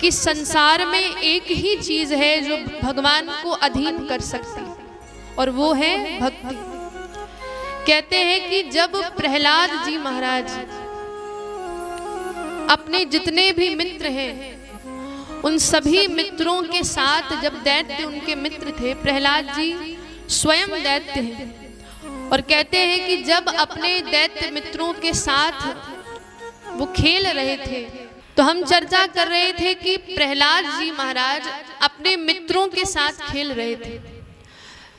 कि संसार में एक ही चीज है जो भगवान को अधीन कर सकती है, और वो है भक्ति। कहते हैं कि जब प्रहलाद जी महाराज अपने जितने भी मित्र हैं उन सभी मित्रों के साथ, जब दैत्य उनके मित्र थे, प्रहलाद जी स्वयं दैत्य हैं, और कहते हैं कि जब अपने दैत्य मित्रों के साथ वो खेल रहे थे तो हम चर्चा कर रहे थे कि प्रहलाद जी महाराज अपने मित्रों के साथ खेल रहे थे।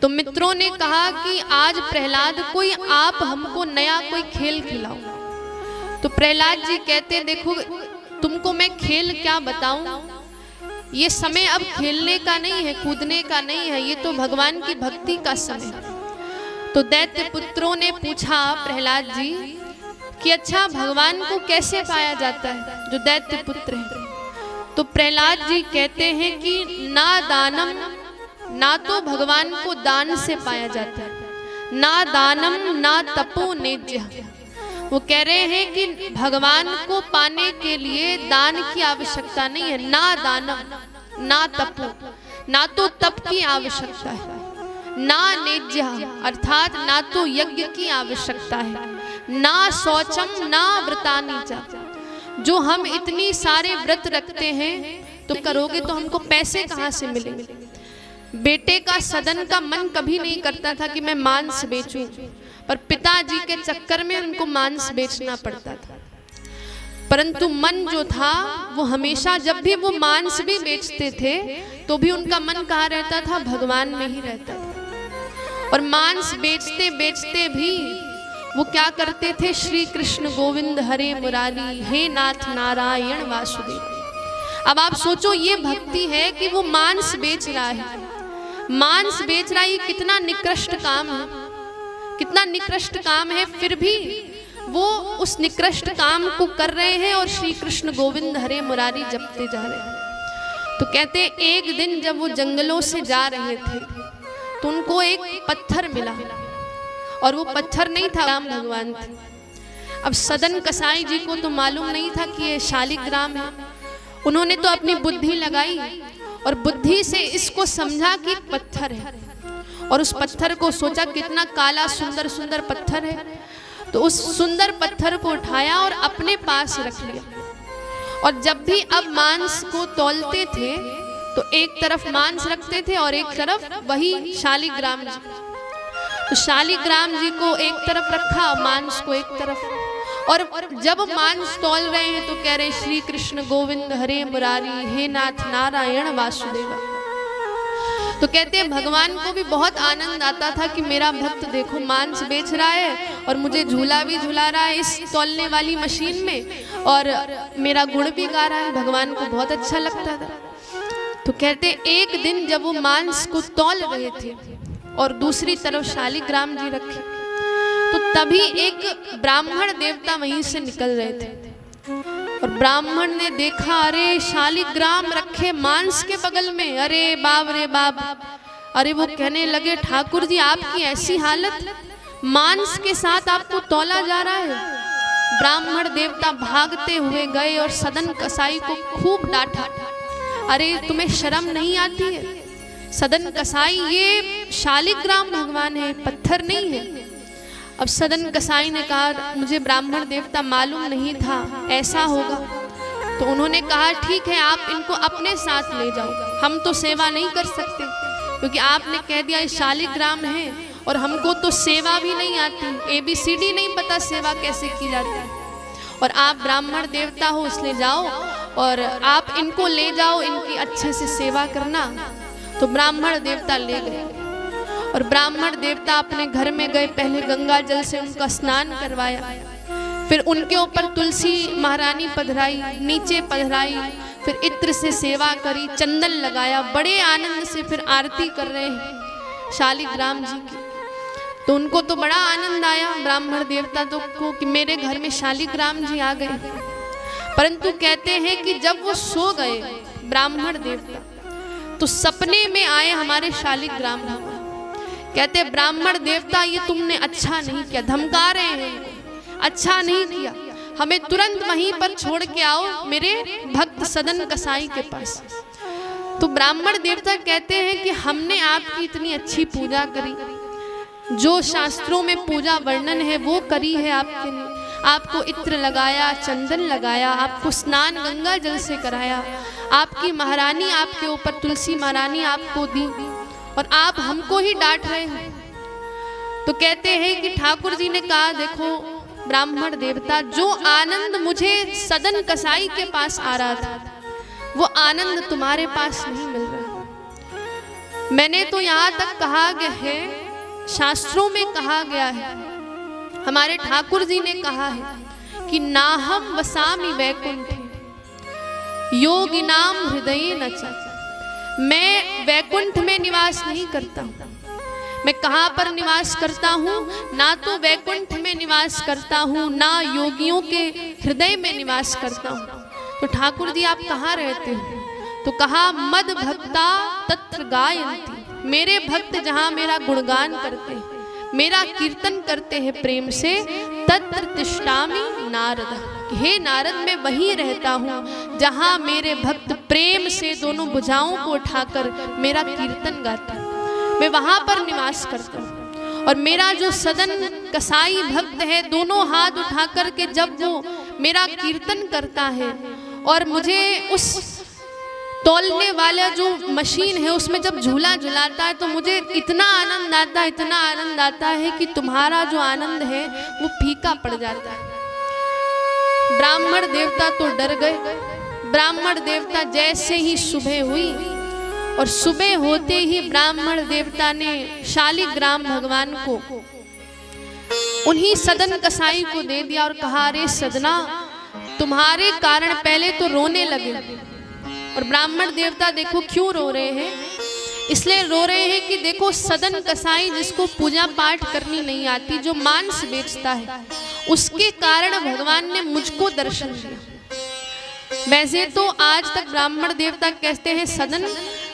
तो मित्रों ने कहा कि आज प्रहलाद कोई आप हमको नया कोई खेल खिलाओ। तो प्रहलाद जी कहते देखो तुमको मैं खेल क्या बताऊं, ये समय अब खेलने का नहीं है, कूदने का नहीं है, ये तो भगवान की भक्ति का समय है। तो दैत्य पुत्रों ने पूछा प्रहलाद जी कि अच्छा भगवान को कैसे पाया जाता है, जो दैत्य पुत्र है। तो प्रहलाद जी कहते हैं कि ना दानम, ना तो भगवान को दान से पाया जाता है, ना दानम ना तपो नेज्य। वो कह रहे हैं कि भगवान को पाने के लिए दान की आवश्यकता नहीं है, ना दानम ना तपो, ना तो तप की आवश्यकता है, ना नेज्य अर्थात ना तो यज्ञ की आवश्यकता है, ना शौचम ना व्रतानि च। जो हम इतनी सारे व्रत रखते हैं तो करोगे तो हमको पैसे कहाँ से मिलेंगे। बेटे का सदन का मन कभी नहीं करता था कि मैं मांस बेचूं, पर पिताजी के चक्कर में उनको मांस बेचना पड़ता था। परंतु मन जो था वो हमेशा, जब भी वो मांस भी बेचते थे तो भी उनका मन कहाँ रहता था, भगवान में ही रहता था। और मांस बेचते बेचते भी वो क्या करते थे, श्री कृष्ण गोविंद हरे मुरारी, हे नाथ नारायण वासुदेव। अब आप सोचो ये भक्ति है कि वो मांस बेच रहा है, मांस बेच रहा है, ये कितना निकृष्ट काम है, कितना निकृष्ट काम है, फिर भी वो उस निकृष्ट काम को कर रहे हैं और श्री कृष्ण गोविंद हरे मुरारी जपते जा रहे हैं। तो कहते एक दिन जब वो जंगलों से जा रहे थे तो उनको एक पत्थर मिला, और वो पत्थर नहीं था, राम भगवान थे। अब सदन कसाई जी को तो मालूम नहीं था कि ये शालिग्राम है। उन्होंने तो अपनी बुद्धि लगाई और बुद्धि से इसको समझा कि पत्थर है, और उस पत्थर को सोचा कितना काला सुंदर सुंदर पत्थर है, तो उस सुंदर पत्थर को उठाया और अपने पास रख लिया। और जब भी अब मांस को तौलते थे तो एक तरफ मांस रखते थे और एक तरफ वही शालिग्राम जी। तो शालिग्राम जी को एक तरफ रखा, मांस को एक तरफ। और जब मांस तौल रहे हैं तो कह रहे श्री कृष्ण गोविंद हरे मुरारी, हे नाथ नारायण वासुदेवा। तो कहते हैं भगवान को भी बहुत आनंद आता था कि मेरा भक्त देखो मांस बेच रहा है और मुझे झूला भी झूला रहा है इस तौलने वाली मशीन में, और मेरा गुण भी गा रहा है। भगवान को बहुत अच्छा लगता था। तो कहते एक दिन जब वो मांस को तौल रहे थे और दूसरी तरफ शालिग्राम जी रखे, तो तभी एक ब्राह्मण देवता वहीं से निकल रहे थे, और ब्राह्मण ने देखा अरे शालिग्राम रखे मांस के बगल में, अरे बाप रे बाप। अरे वो कहने लगे ठाकुर जी आपकी ऐसी हालत, मांस के साथ आपको तौला जा रहा है। ब्राह्मण देवता भागते हुए गए और सदन कसाई को खूब डांटा, अरे तुम्हें शर्म नहीं आती है, सदन कसाई ये शालिग्राम भगवान है, पत्थर नहीं है। अब सदन कसाई ने कहा मुझे ब्राह्मण देवता मालूम नहीं था ऐसा होगा। तो उन्होंने कहा ठीक है आप इनको अपने साथ ले जाओ, हम तो सेवा नहीं कर सकते क्योंकि आपने कह दिया ये शालिग्राम है, और हमको तो सेवा भी नहीं आती, ABCD नहीं पता सेवा कैसे की जाती है, और आप ब्राह्मण देवता हो इसलिए जाओ और आप इनको ले जाओ, इनकी अच्छे से सेवा करना। तो ब्राह्मण देवता ले गए, और ब्राह्मण देवता अपने घर में गए, पहले गंगा जल से उनका स्नान करवाया, फिर उनके ऊपर तुलसी महारानी पधराई, नीचे पधराई, फिर इत्र से सेवा करी, चंदन लगाया, बड़े आनंद से फिर आरती कर रहे हैं शालिग्राम जी की। तो उनको तो बड़ा आनंद आया ब्राह्मण देवता तो को कि मेरे घर में शालिग्राम जी आ गए। परंतु कहते हैं कि जब वो सो गए ब्राह्मण देवता, तो सपने में आए हमारे शालिग्राम भगवान। कहते ब्राह्मण देवता ये तुमने अच्छा नहीं किया, धमका रहे हैं, अच्छा नहीं किया, हमें तुरंत वहीं पर छोड़ के आओ, मेरे भक्त भक्त सदन कसाई के पास। तो ब्राह्मण देवता कहते हैं कि हमने आपकी इतनी अच्छी पूजा करी, जो शास्त्रों में पूजा वर्णन है वो करी है आपके लिए, आपको इत्र लगाया, चंदन लगाया, आपको स्नान गंगा जल से कराया, आपकी महारानी आपके ऊपर तुलसी महारानी आपको दी, और आप हमको ही डांट रहे हैं। तो कहते हैं कि ठाकुर जी ने कहा, देखो ब्राह्मण देवता, जो आनंद मुझे सदन कसाई के पास आ रहा था वो आनंद तुम्हारे पास नहीं मिल रहा। मैंने तो यहाँ तक कहा गया है, शास्त्रों में कहा गया है, हमारे ठाकुर जी ने कहा है कि नाहम वसामि वैकुंठे योगिनाम हृदये न च। मैं वैकुंठ में निवास नहीं करता हूँ। मैं कहाँ पर निवास करता हूँ? ना तो वैकुंठ में निवास करता हूँ, ना योगियों के हृदय में निवास करता हूँ। तो ठाकुर जी आप कहाँ रहते हो? तो कहा मद भक्ता तत्र गायन्ति, मेरे भक्त जहाँ मेरा गुणगान करते हैं, मेरा कीर्तन करते हैं प्रेम से, तत्र तिष्ठामि नारद, हे नारद मैं वहीं रहता हूँ जहाँ मेरे भक्त प्रेम से दोनों भुजाओं को उठाकर मेरा कीर्तन गाते हैं, मैं वहाँ पर निवास करता हूँ। और मेरा जो सदन कसाई भक्त है, दोनों हाथ उठा कर के जब वो मेरा कीर्तन करता है और मुझे उस तौलने वाला जो मशीन है उसमें जब झूला झुलाता है, तो मुझे इतना आनंद आता है, इतना आनंद आता है कि तुम्हारा जो आनंद है वो फीका पड़ जाता है। ब्राह्मण देवता तो डर गए। ब्राह्मण देवता जैसे ही सुबह हुई, और सुबह होते ही ब्राह्मण देवता ने शालिग्राम भगवान को उन्हीं सदन कसाई को दे दिया और कहा, अरे सदना, तुम्हारे कारण पहले तो रोने लगे। और ब्राह्मण देवता देखो क्यों रो रहे हैं, इसलिए रो रहे हैं कि देखो सदन कसाई जिसको पूजा पाठ करनी नहीं आती, जो मांस बेचता है, उसके कारण भगवान ने मुझको दर्शन दिया। वैसे तो आज तक ब्राह्मण देवता कहते हैं, सदन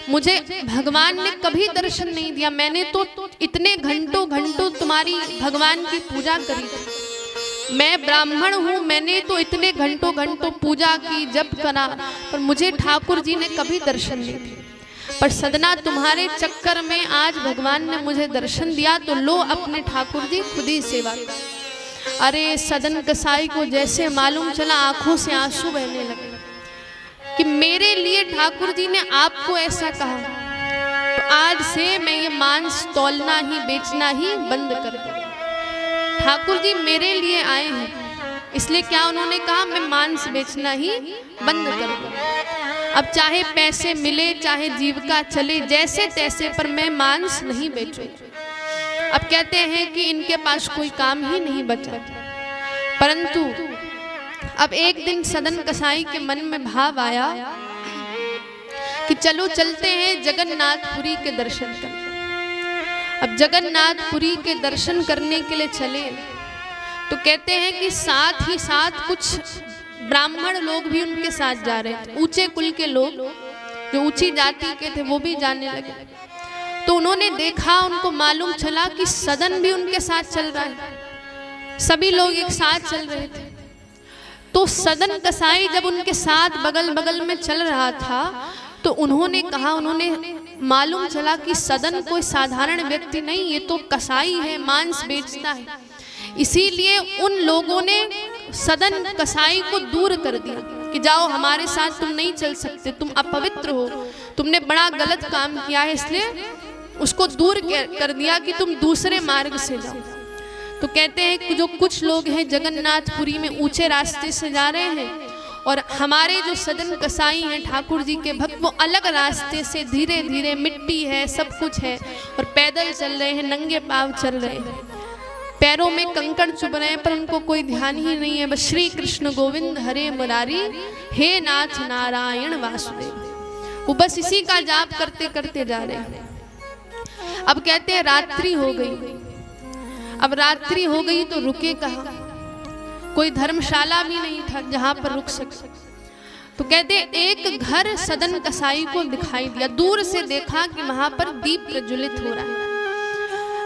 मुझे भगवान ने कभी दर्शन नहीं दिया, मैंने तो इतने घंटों घंटों तुम्हारी भगवान की पूजा करी थी, मैं ब्राह्मण हूँ, मैंने तो इतने घंटों घंटों पूजा की, जप करा, पर मुझे ठाकुर जी ने कभी दर्शन नहीं दिया। पर सदना तुम्हारे चक्कर में आज भगवान ने मुझे दर्शन दिया, तो लो अपने ठाकुर जी खुद ही सेवा कर। अरे सदन कसाई को जैसे मालूम चला, आंखों से आंसू बहने लगे कि मेरे लिए ठाकुर जी ने आपको ऐसा कहा, तो आज से मैं ये मांस तौलना ही बेचना ही बंद कर दूं। ठाकुर जी मेरे लिए आए हैं, इसलिए क्या उन्होंने कहा, मैं मांस बेचना ही बंद कर दूं। अब चाहे पैसे मिले, चाहे जीविका चले, जैसे तैसे, पर मैं मांस नहीं बेचूं। अब कहते हैं कि इनके पास कोई काम ही नहीं बचा। परंतु अब एक दिन सदन कसाई के मन में भाव आया कि चलो चलते हैं जगन्नाथपुरी के दर्शन करने। अब जगन्नाथपुरी के दर्शन करने के लिए चले, तो कहते हैं कि साथ ही साथ कुछ ब्राह्मण लोग भी उनके साथ जा रहे थे, ऊंचे कुल के लोग, जो ऊंची जाति के थे वो भी जाने लगे। तो उन्होंने देखा, उनको मालूम चला कि सदन भी उनके साथ चल रहा है, सभी लोग एक साथ चल रहे थे। तो सदन कसाई जब उनके साथ बगल बगल में चल रहा था, तो उन्होंने कहा, उन्होंने मालूम चला कि सदन कोई साधारण व्यक्ति नहीं, ये तो कसाई है, मांस बेचता है। इसीलिए उन लोगों ने सदन कसाई को दूर कर दिया कि जाओ हमारे साथ तुम नहीं चल सकते, तुम अपवित्र हो, तुमने बड़ा गलत काम किया है, इसलिए उसको दूर कर दिया कि तुम दूसरे मार्ग से जाओ। तो कहते हैं कि जो कुछ लोग हैं जगन्नाथपुरी में ऊंचे रास्ते से जा रहे हैं, और हमारे जो सदन कसाई हैं ठाकुर जी के भक्त, वो अलग रास्ते से धीरे धीरे, मिट्टी है, सब कुछ है, और पैदल चल रहे हैं, नंगे पांव चल रहे हैं, पैरों में कंकड़ चुभ रहे हैं, पर उनको कोई ध्यान ही नहीं है। बस श्री कृष्ण गोविंद हरे मुरारी, हे नाथ नारायण वासुदेव, वो बस इसी का जाप करते करते जा रहे हैं। अब कहते हैं रात्रि हो गई। अब रात्रि हो गई तो रुके कहाँ? कोई धर्मशाला भी नहीं था जहां पर रुक सके। तो कहते एक घर सदन कसाई को दिखाई दिया, दूर से देखा कि वहां पर दीप प्रज्वलित हो रहा है।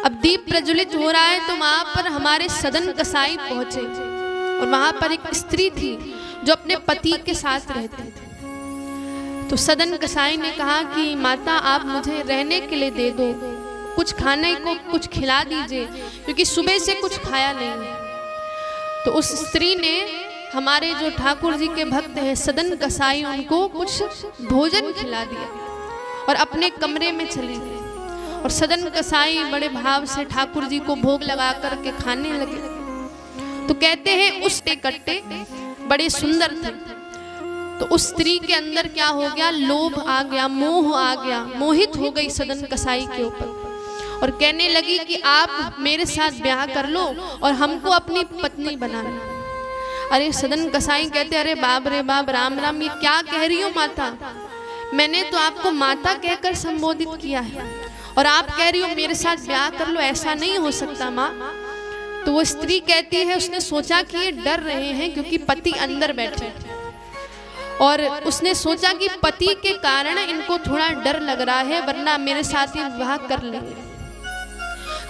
अब दीप प्रज्वलित हो रहा है तो वहां पर हमारे सदन कसाई पहुंचे, और वहां पर एक स्त्री थी जो अपने पति के साथ रहती थी। तो सदन कसाई ने कहा कि माता आप मुझे रहने के लिए दे दो, कुछ खाने को कुछ खिला दीजिए, क्योंकि सुबह से कुछ खाया नहीं। तो उस स्त्री ने, हमारे जो ठाकुर जी के भक्त हैं सदन कसाई, उनको कुछ भोजन खिला दिया और अपने कमरे में चली गई। और सदन कसाई बड़े भाव से ठाकुर जी को भोग लगा करके खाने लगे। तो कहते हैं उस कट्टे बड़े सुंदर थे। तो उस स्त्री के अंदर क्या हो गया, लोभ आ गया, मोह आ गया, मोहित हो गई सदन कसाई के ऊपर और कहने लगी कि आप मेरे साथ ब्याह कर लो और हमको अपनी पत्नी बना लो। अरे सदन कसाई कहते अरे बाप रे बाप, राम राम, ये क्या कह रही हो माता, मैंने तो आपको माता कहकर संबोधित किया है और आप कह रही हो मेरे साथ ब्याह कर लो, ऐसा नहीं हो सकता माँ। तो वो स्त्री कहती है, उसने सोचा कि ये डर रहे हैं क्योंकि पति अंदर बैठे और उसने सोचा कि पति के कारण इनको थोड़ा डर लग रहा है, वरना मेरे साथ ये विवाह कर लेंगे।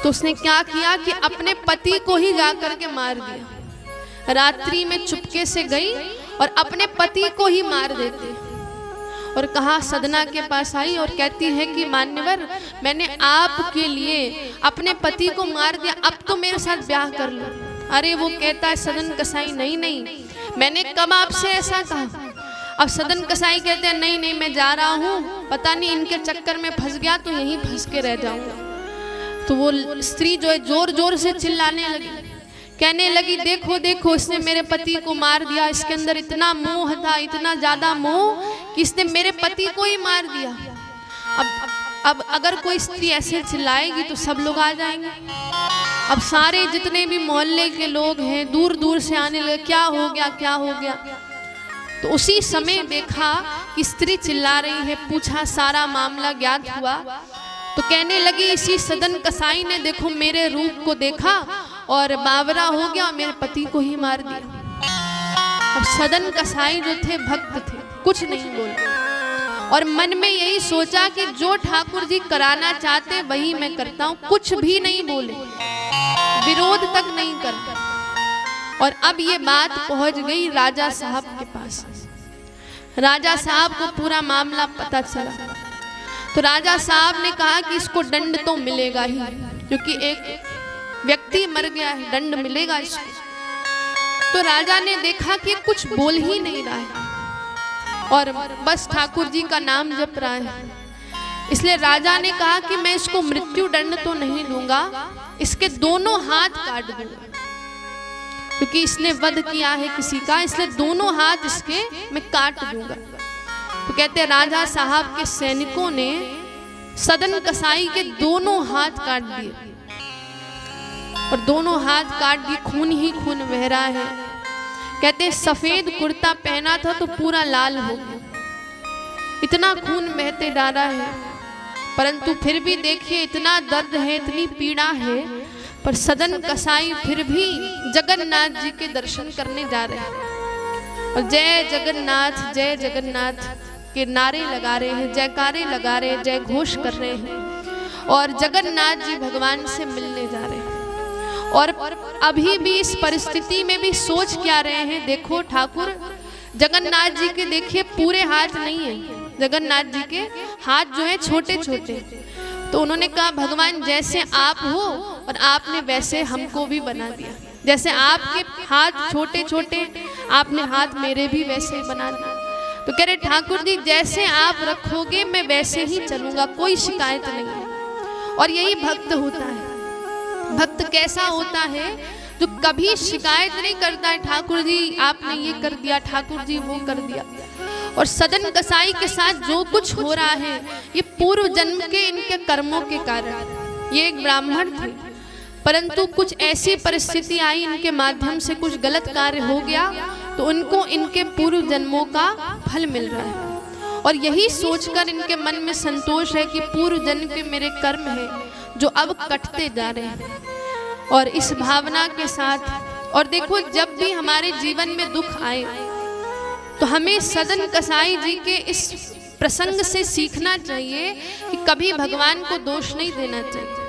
तो उसने क्या किया कि अपने पति को ही जाकर के मार दिया। रात्रि में चुपके से गई और अपने पति को ही मार देती और कहा, सदना के पास आई और कहती है कि मान्यवर, मैंने आपके लिए अपने पति को मार दिया, अब तो मेरे साथ ब्याह कर लो। अरे वो कहता है सदन कसाई, नहीं नहीं, मैंने कब आपसे ऐसा कहा। अब सदन कसाई कहते हैं नहीं नहीं, मैं जा रहा हूँ, पता नहीं इनके चक्कर में फंस गया तो यहीं फंस के रह जाऊंगा। तो वो स्त्री जो है जोर जोर से चिल्लाने लगी, कहने लगी देखो देखो, इसने मेरे पति को मार दिया, इसके अंदर इतना मोह था, इतना ज्यादा मोह कि इसने मेरे पति को ही मार दिया। अब अगर कोई स्त्री ऐसे चिल्लाएगी तो सब लोग आ जाएंगे। अब सारे जितने भी मोहल्ले के लोग हैं दूर दूर से आने लगे, क्या हो गया क्या हो गया। तो उसी समय देखा कि स्त्री चिल्ला रही है, पूछा, सारा मामला ज्ञात हुआ। तो कहने लगी इसी सदन कसाई ने देखो मेरे रूप को देखा और बावरा हो गया, मेरे पति को ही मार दिया। अब सदन कसाई जो थे भक्त थे, कुछ नहीं बोले और मन में यही सोचा कि जो ठाकुर जी कराना चाहते वही मैं करता हूँ, कुछ भी नहीं बोले, विरोध तक नहीं करता। और अब ये बात पहुंच गई राजा साहब के पास। राजा साहब को पूरा मामला पता चला। तो राजा साहब ने कहा कि इसको दंड तो मिलेगा ही, क्योंकि एक व्यक्ति मर गया है, दंड मिलेगा इसको। तो राजा ने देखा कि कुछ बोल ही नहीं रहा है और बस ठाकुर जी का नाम जप रहा है, इसलिए राजा ने कहा कि मैं इसको मृत्यु दंड तो नहीं दूंगा, इसके दोनों हाथ काट दूंगा, क्योंकि इसने वध किया है किसी का, इसलिए दोनों हाथ इसके मैं काट दूंगा। तो कहते हैं राजा साहब के सैनिकों ने सदन कसाई के दोनों हाथ काट दिए और दोनों हाथ काट दिए, खून ही खून बह रहा है। कहते हैं सफेद कुर्ता पहना था तो पूरा लाल हो गया, इतना खून बहते डाला है। परंतु फिर भी देखिए इतना दर्द है, इतनी पीड़ा है, पर सदन कसाई फिर भी जगन्नाथ जी के दर्शन करने जा रहे हैं और जय जगन्नाथ के नारे लगा रहे हैं, जयकारे लगा रहे हैं, जय घोष कर रहे हैं और जगन्नाथ जी भगवान से मिलने जा रहे हैं। और अभी भी इस परिस्थिति में भी सोच क्या रहे हैं, देखो ठाकुर जगन्नाथ जी के देखिए पूरे हाथ नहीं है, जगन्नाथ जी के हाथ जो है छोटे छोटे। तो उन्होंने कहा भगवान जैसे आप हो और आपने वैसे हमको भी बना दिया, जैसे आपके हाथ छोटे छोटे आपने हाथ मेरे भी वैसे बना दिया। तो कह रहे ठाकुर जी जैसे आप रखोगे मैं वैसे ही चलूंगा, कोई शिकायत नहीं है। और यही भक्त होता है। भक्त कैसा होता है, जो कभी शिकायत नहीं करता है, ठाकुर जी आपने ये कर दिया, ठाकुर जी वो कर दिया। और सदन कसाई के साथ जो कुछ हो रहा है ये पूर्व जन्म के इनके कर्मों के कारण। ये एक ब्राह्मण थे, परंतु कुछ ऐसी परिस्थिति आई, इनके माध्यम से कुछ गलत कार्य हो गया तो उनको इनके पूर्व जन्मों का फल मिल रहा है। और यही सोचकर इनके मन में संतोष है कि पूर्व जन्म के मेरे कर्म हैं जो अब कटते जा रहे हैं। और इस भावना के साथ, और देखो जब भी हमारे जीवन में दुख आए तो हमें सदन कसाई जी के इस प्रसंग से सीखना चाहिए कि कभी भगवान को दोष नहीं देना चाहिए।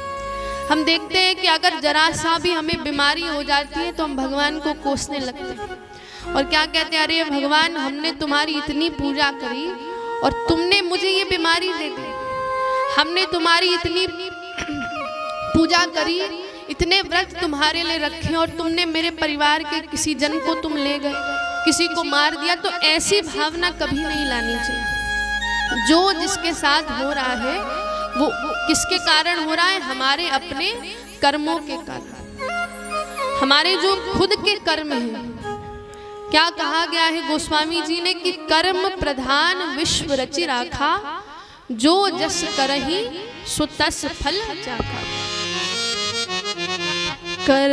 हम देखते हैं कि अगर जरा सा भी हमें बीमारी हो जाती है तो हम भगवान को कोसने लगते हैं और क्या कहते हैं, अरे भगवान हमने तुम्हारी इतनी पूजा करी और तुमने मुझे ये बीमारी दे दी। हमने तुम्हारी इतनी पूजा करी, इतने व्रत तुम्हारे लिए रखे और तुमने मेरे परिवार के किसी जन को तुम ले गए, किसी को मार दिया। तो ऐसी भावना कभी नहीं लानी चाहिए। जो जिसके साथ हो रहा है वो किसके कारण हो रहा है? हमारे अपने कर्मों के कारण, हमारे जो खुद के कर्म हैं। क्या कहा गया है गोस्वामी जी ने कि कर्म प्रधान विश्व रचि राखा, जो जस करहि सो तस फल चाखा। कर